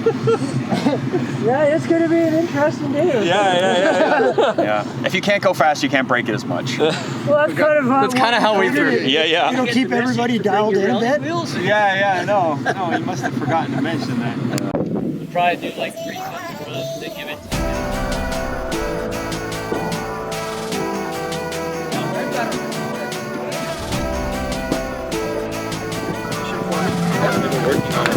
Yeah, it's going to be an interesting day. Yeah. If you can't go fast, you can't break it as much. Well, that's kind of how we threw it. Yeah. You don't keep everybody dialed in a bit? Yeah, no, you must have forgotten to mention that. We'll probably do like 350 to give it to you. They've been working on it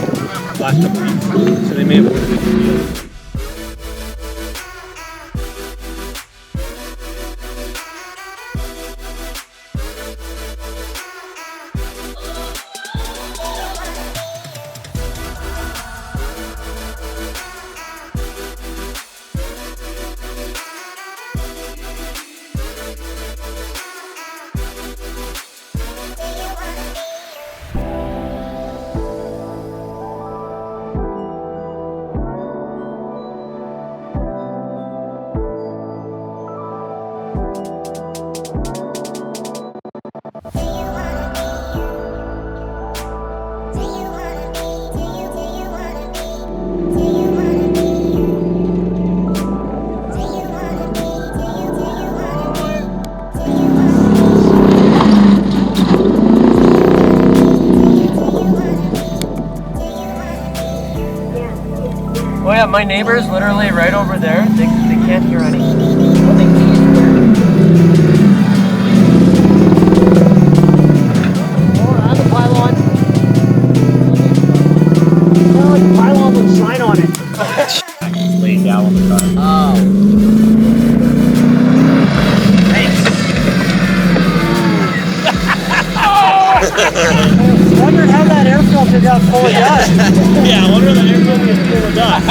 the last couple weeks, so they may have ordered it from you. Oh yeah, my neighbor's literally right over there. They can't hear anything. Nothing to On the pylon. Well, the pylon with a sign on it. He's laying down on the car. Oh. Wondered how that air filter got full of dust. Yeah, I wonder if the air filter is full of dust.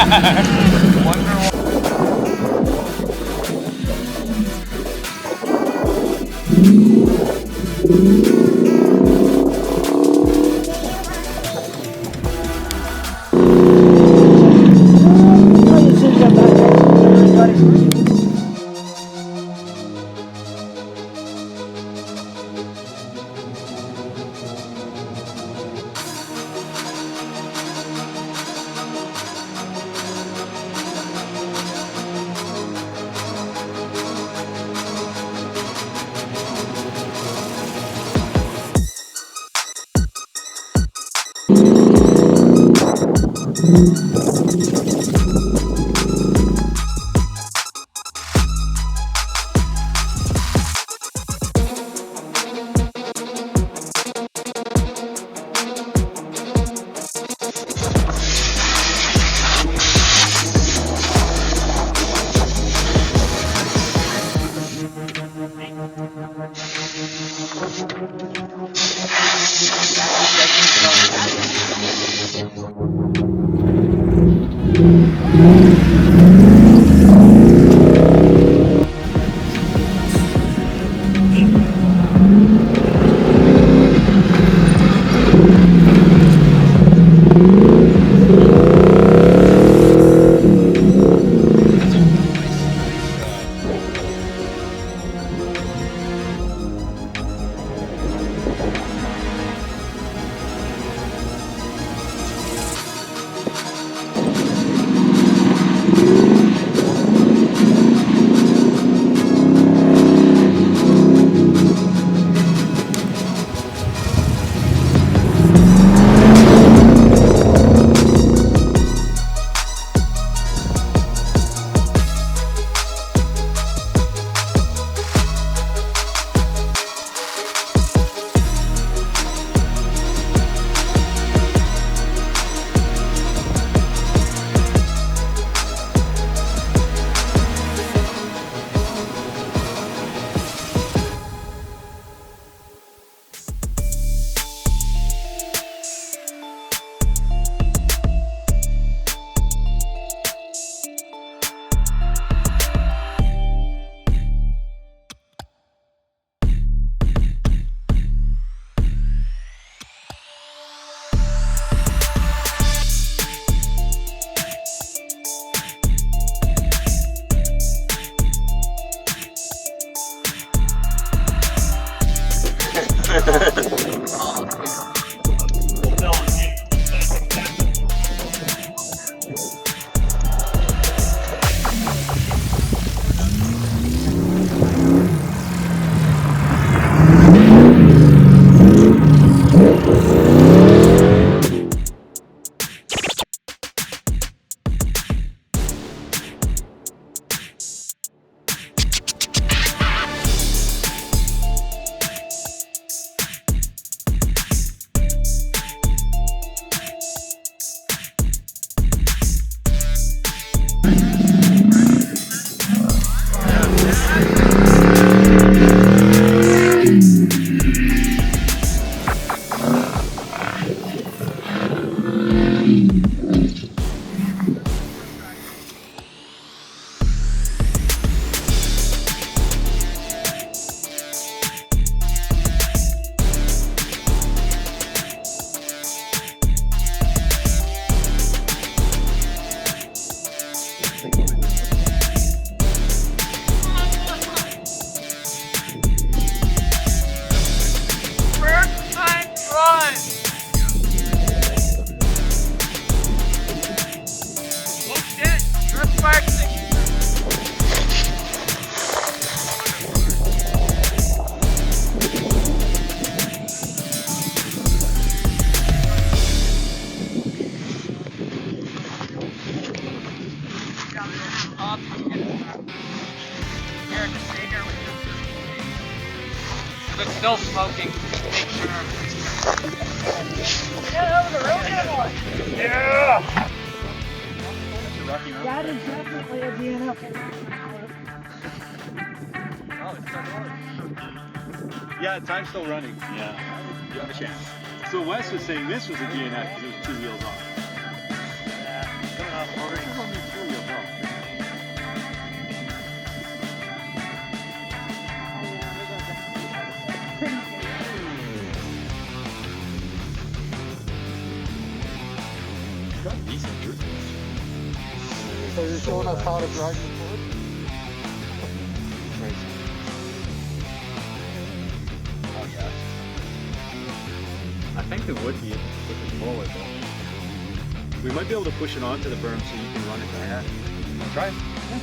Still smoking. Make sure. Yeah, that was a real good one. Yeah! That is definitely a DNF. Yeah, time's still running. Yeah, you have a chance. So Wes was saying this was a DNF because it was 2 wheels off. Yeah, coming off already. 2 wheels off. Decent truth. So you're showing us how to drive the board? Oh yeah. I think it would be if it was lower though. We might be able to push it onto the berm so you can run it down. Yeah. Try it. Yeah.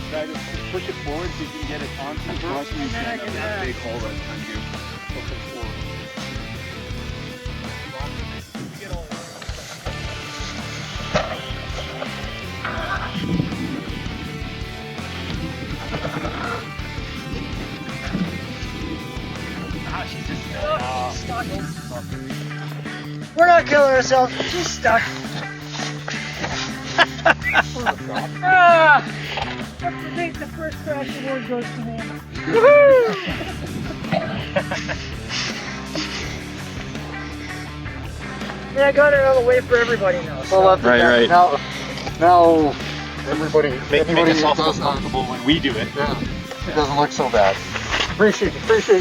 Try to push it forward so you can get it onto the berm. And then I can that big hole that undo. Push it forward. We're not killing ourselves. She's stuck. I think the first crash award goes to me. Yeah, I got it out of the way for everybody now. So. Well, Right. Now everybody, Make anybody us who all does not, comfortable when we do it. yeah, it doesn't look so bad. Appreciate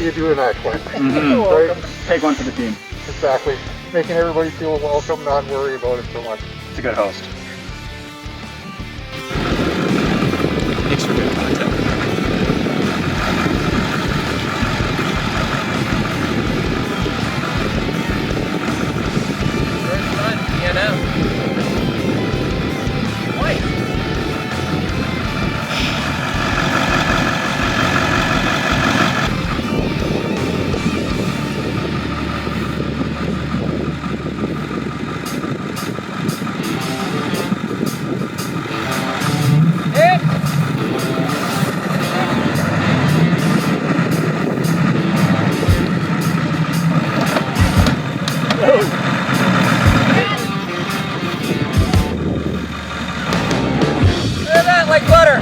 you doing that, Clint. Mm-hmm. Right? Take one for the team. Exactly. Making everybody feel welcome, not worry about it so much. It's a good host. Thanks for good content. First run, DNF. Twice. Look at that, like butter.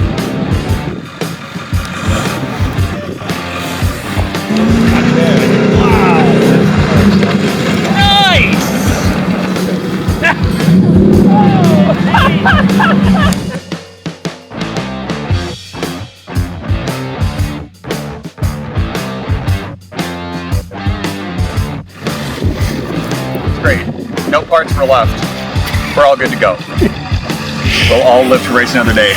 Great. No parts were left. We're all good to go. We'll all live to race another day.